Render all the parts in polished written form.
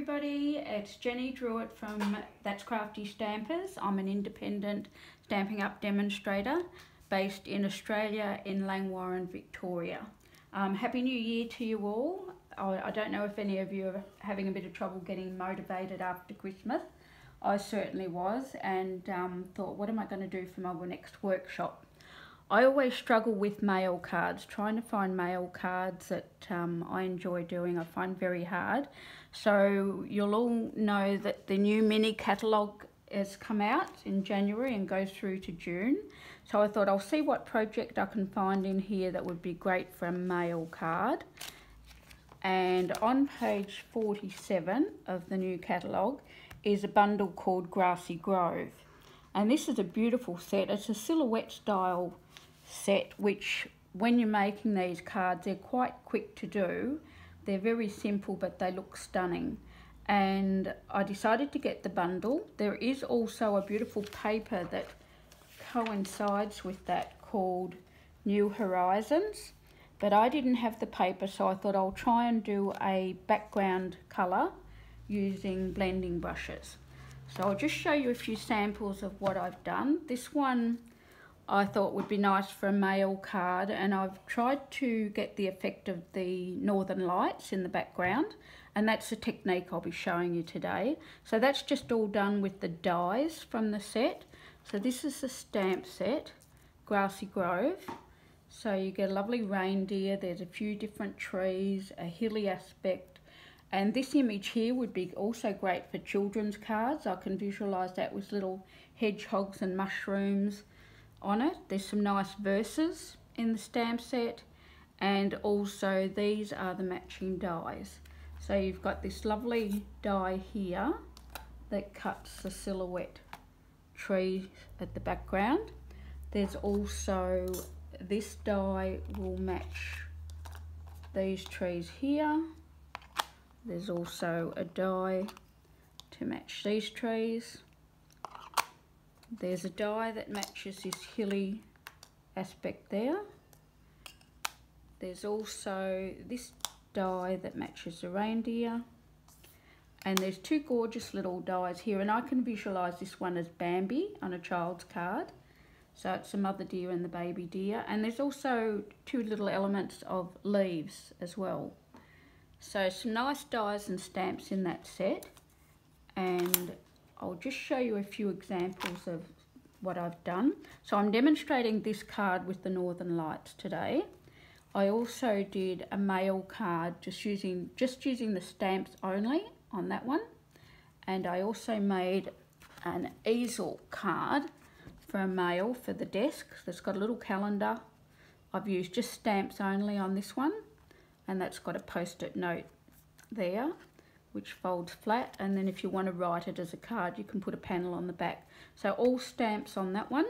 everybody, it's Jenny Druitt from That's Crafty Stampers. I'm an independent Stampin' Up demonstrator based in Australia in Langwarrin, Victoria. Happy New Year to you all. I don't know if any of you are having a bit of trouble getting motivated after Christmas. I certainly was, and thought, what am I going to do for my next workshop? I always struggle with mail cards, trying to find mail cards that I enjoy doing. I find very hard. So you'll all know that the new mini catalogue has come out in January and goes through to June. So I thought I'll see what project I can find in here that would be great for a mail card. And on page 47 of the new catalogue is a bundle called Grassy Grove. And this is a beautiful set. It's a silhouette style set, which when you're making these cards, they're quite quick to do. They're very simple, but they look stunning. And I decided to get the bundle. There is also a beautiful paper that coincides with that called New Horizons, but I didn't have the paper, so I thought I'll try and do a background colour using blending brushes. So I'll just show you a few samples of what I've done. This one I thought would be nice for a mail card, and I've tried to get the effect of the northern lights in the background, and that's the technique I'll be showing you today. So that's just all done with the dies from the set. So this is the stamp set, Grassy Grove. So you get a lovely reindeer, there's a few different trees, a hilly aspect, and this image here would be also great for children's cards. I can visualise that with little hedgehogs and mushrooms on it. There's some nice verses in the stamp set, and also these are the matching dies. So you've got this lovely die here that cuts the silhouette tree at the background. There's also this die will match these trees here. There's also a die to match these trees. There's a die that matches this hilly aspect there. There's also this die that matches the reindeer. And there's two gorgeous little dies here, and I can visualise this one as Bambi on a child's card. So it's the mother deer and the baby deer. And there's also two little elements of leaves as well. So some nice dies and stamps in that set. And I'll just show you a few examples of what I've done. So I'm demonstrating this card with the Northern Lights today. I also did a mail card just using the stamps only on that one. And I also made an easel card for a mail for the desk that's got a little calendar. I've used just stamps only on this one, and that's got a post-it note there which folds flat, and then if you want to write it as a card you can put a panel on the back. So all stamps on that one.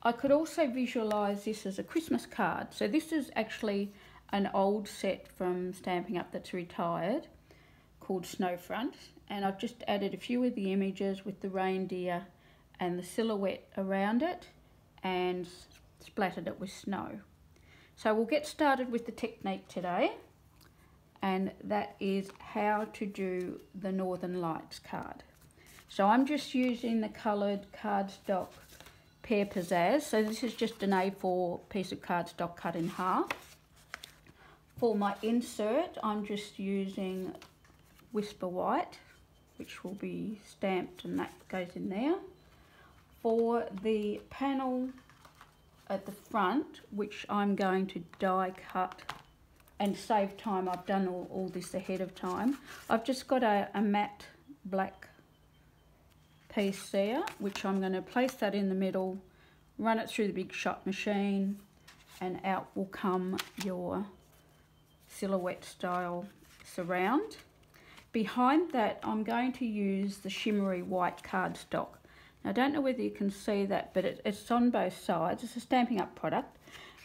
I could also visualise this as a Christmas card. So this is actually an old set from Stampin' Up that's retired called Snowfront, and I've just added a few of the images with the reindeer and the silhouette around it and splattered it with snow. So we'll get started with the technique today, and that is how to do the Northern Lights card. So I'm just using the coloured cardstock Pear Pizzazz. So this is just an A4 piece of cardstock cut in half. For my insert, I'm just using Whisper White, which will be stamped, and that goes in there. For the panel at the front, which I'm going to die cut and save time, I've done all this ahead of time. I've just got a matte black piece there, which I'm going to place that in the middle, run it through the big shot machine, and out will come your silhouette style surround. Behind that, I'm going to use the shimmery white cardstock. Now, I don't know whether you can see that, but it's on both sides. It's a Stampin' Up product,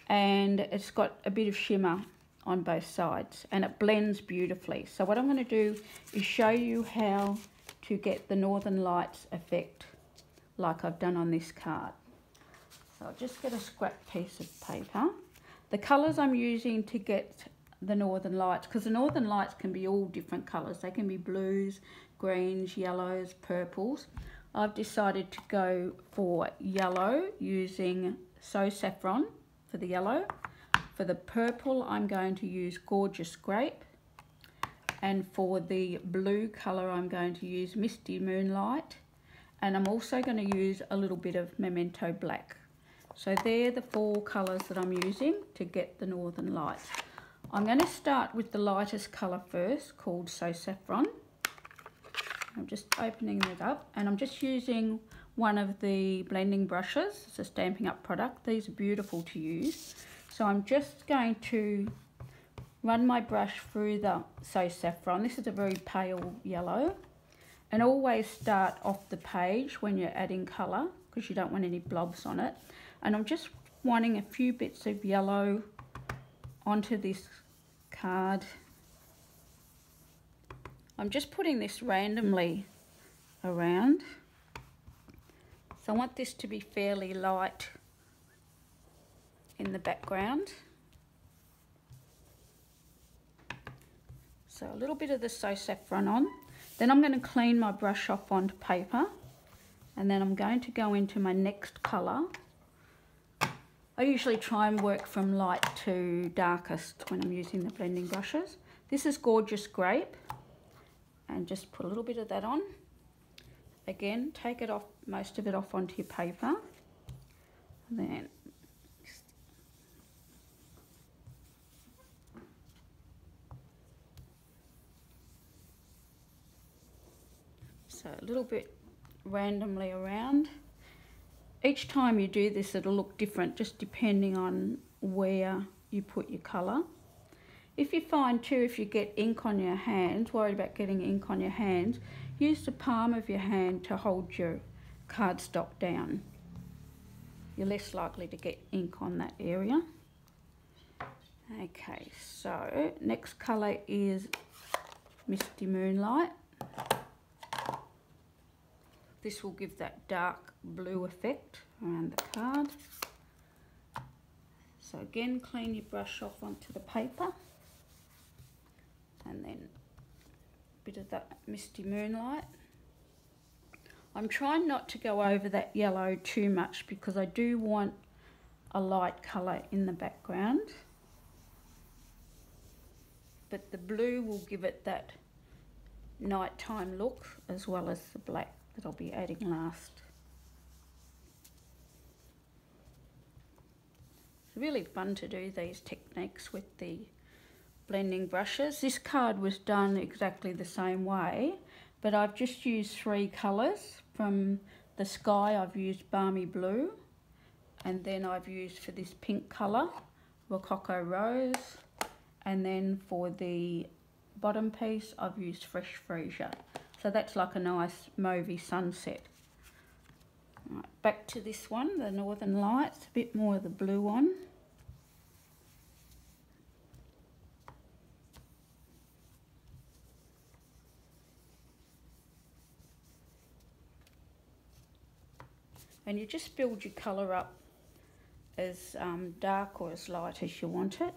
and it's got a bit of shimmer on both sides, and it blends beautifully. So what I'm going to do is show you how to get the Northern Lights effect like I've done on this card. So I'll just get a scrap piece of paper. The colours I'm using to get the Northern Lights, because the Northern Lights can be all different colours. They can be blues, greens, yellows, purples. I've decided to go for yellow using So Saffron for the yellow. For the purple, I'm going to use Gorgeous Grape. And for the blue colour, I'm going to use Misty Moonlight. And I'm also going to use a little bit of Memento Black. So they're the 4 colours that I'm using to get the Northern Lights. I'm going to start with the lightest colour first, called So Saffron. I'm just opening it up, and I'm just using one of the blending brushes. It's a Stampin' Up product. These are beautiful to use. So I'm just going to run my brush through the So Saffron. This is a very pale yellow. And always start off the page when you're adding colour, because you don't want any blobs on it. And I'm just wanting a few bits of yellow onto this card. I'm just putting this randomly around. So I want this to be fairly light in the background. So a little bit of the So Saffron on. Then I'm going to clean my brush off onto paper, and then I'm going to go into my next colour. I usually try and work from light to darkest when I'm using the blending brushes. This is Gorgeous Grape, and just put a little bit of that on. Again, take it off, most of it off onto your paper. And then so a little bit randomly around. Each time you do this, it'll look different, just depending on where you put your colour. If you find too, if you get ink on your hands, worried about getting ink on your hands, use the palm of your hand to hold your cardstock down. You're less likely to get ink on that area. Okay, so next colour is Misty Moonlight. This will give that dark blue effect around the card. So again, clean your brush off onto the paper, and then a bit of that Misty Moonlight. I'm trying not to go over that yellow too much, because I do want a light colour in the background, but the blue will give it that nighttime look, as well as the black that I'll be adding last. It's really fun to do these techniques with the blending brushes. This card was done exactly the same way, but I've just used 3 colours. From the sky, I've used Balmy Blue, and then I've used, for this pink colour, Rococo Rose, and then for the bottom piece, I've used Fresh Freesia. So that's like a nice mauvey sunset. Right, back to this one, the Northern Lights, a bit more of the blue on. And you just build your colour up as dark or as light as you want it.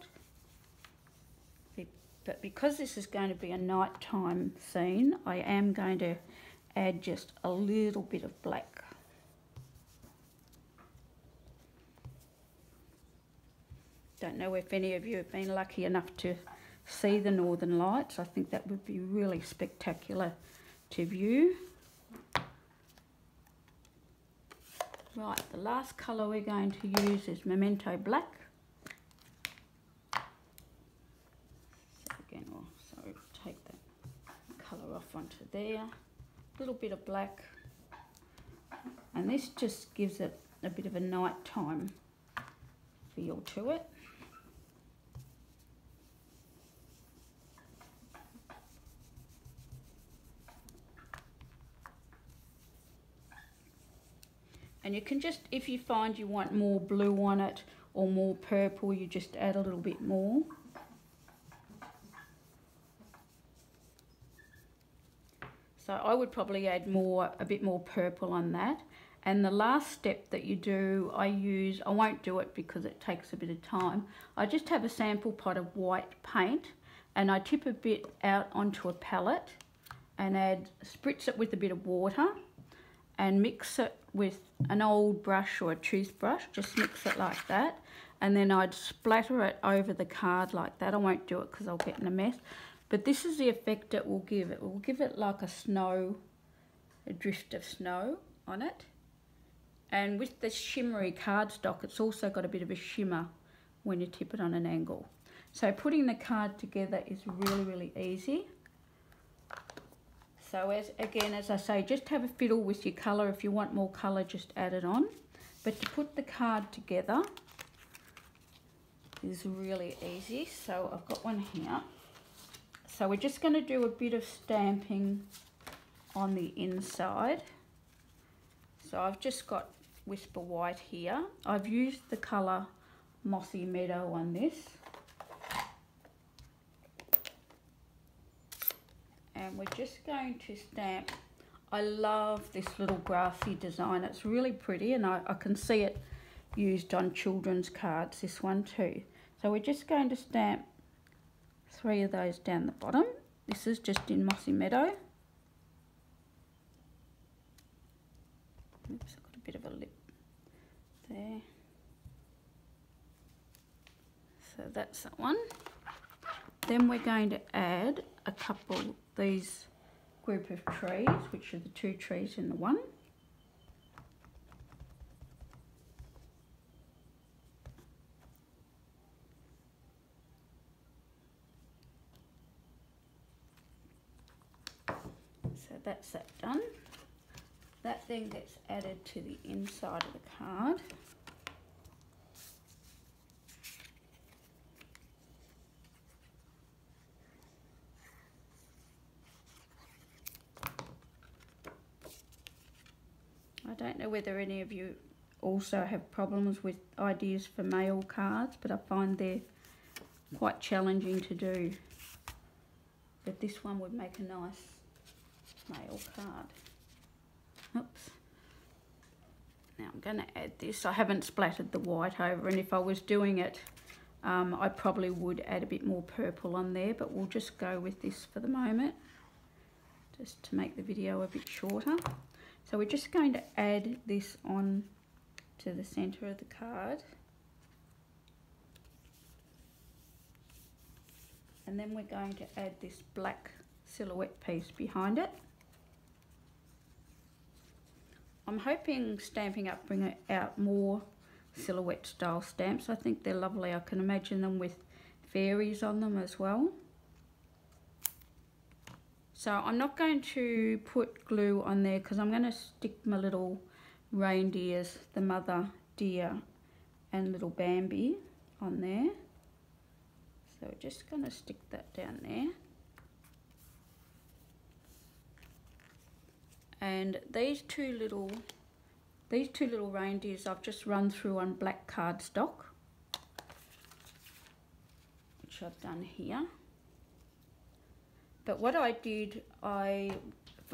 But because this is going to be a nighttime scene, I am going to add just a little bit of black. Don't know if any of you have been lucky enough to see the Northern Lights. I think that would be really spectacular to view. Right, the last colour we're going to use is Memento Black. So take that colour off onto there, a little bit of black, and this just gives it a bit of a nighttime feel to it. And you can just, if you find you want more blue on it or more purple, you just add a little bit more. So I would probably add a bit more purple on that. And the last step that you do, I won't do it because it takes a bit of time. I just have a sample pot of white paint and I tip a bit out onto a palette and spritz it with a bit of water and mix it with an old brush or a toothbrush. Just mix it like that. And then I'd splatter it over the card like that. I won't do it because I'll get in a mess. But this is the effect it will give. It will give it like a drift of snow on it. And with the shimmery cardstock, it's also got a bit of a shimmer when you tip it on an angle. So putting the card together is really, really easy. So as I say, just have a fiddle with your colour. If you want more colour, just add it on. But to put the card together is really easy. So I've got one here. So we're just going to do a bit of stamping on the inside. So I've just got Whisper White here. I've used the colour Mossy Meadow on this. And we're just going to stamp. I love this little grassy design. It's really pretty and I can see it used on children's cards, this one too. So we're just going to stamp 3 of those down the bottom. This is just in Mossy Meadow. Oops, I've got a bit of a lip there. So that's that one. Then we're going to add a couple of these group of trees, which are the 2 trees in the one. So that's that done. That then gets added to the inside of the card. I don't know whether any of you also have problems with ideas for mail cards, but I find they're quite challenging to do. But this one would make a nice mail card. Oops. Now I'm going to add this. I haven't splattered the white over, and if I was doing it, I probably would add a bit more purple on there, but we'll just go with this for the moment, just to make the video a bit shorter. So we're just going to add this on to the centre of the card. And then we're going to add this black silhouette piece behind it. I'm hoping Stampin' Up bring out more silhouette style stamps. I think they're lovely. I can imagine them with fairies on them as well. So I'm not going to put glue on there because I'm going to stick my little reindeers, the mother deer and little Bambi on there. So we're just going to stick that down there. And these two little reindeers I've just run through on black cardstock, which I've done here. But what I did, I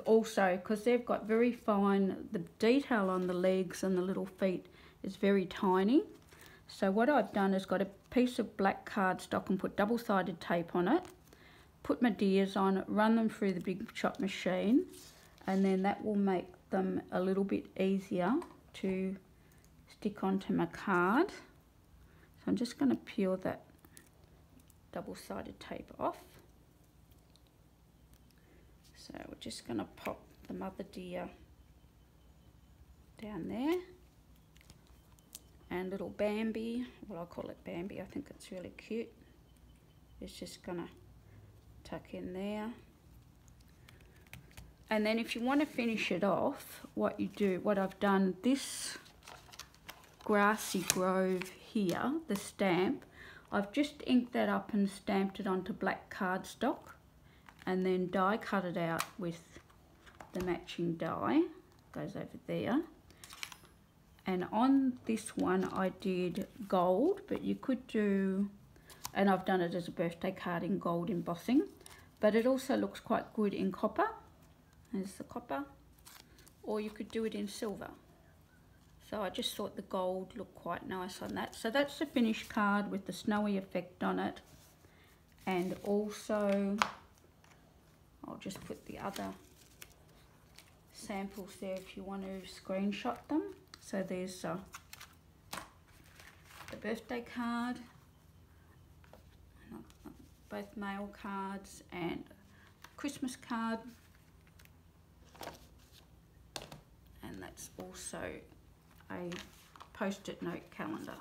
also, because they've got very fine, the detail on the legs and the little feet is very tiny. So what I've done is got a piece of black cardstock and put double-sided tape on it, put my deers on it, run them through the big chop machine, and then that will make them a little bit easier to stick onto my card. So I'm just going to peel that double-sided tape off. So we're just going to pop the mother deer down there, and little Bambi, well, I call it Bambi, I think it's really cute, it's just going to tuck in there. And then if you want to finish it off, what I've done, this Grassy Grove here, the stamp, I've just inked that up and stamped it onto black cardstock, and then die cut it out with the matching die, goes over there. And on this one I did gold, but you could do, and I've done it as a birthday card in gold embossing, but it also looks quite good in copper. There's the copper, or you could do it in silver. So I just thought the gold looked quite nice on that. So that's the finished card with the snowy effect on it. And also, I'll just put the other samples there if you want to screenshot them. So there's the birthday card, both mail cards, and Christmas card. And that's also a post-it note calendar.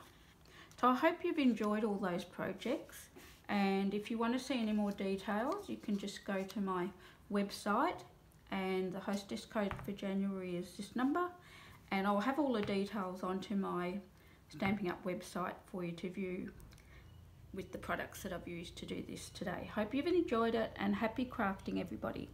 So I hope you've enjoyed all those projects, and if you want to see any more details you can just go to my website, and the hostess code for January is this number, and I'll have all the details onto my Stampin' Up website for you to view with the products that I've used to do this today. Hope you've enjoyed it, and happy crafting everybody.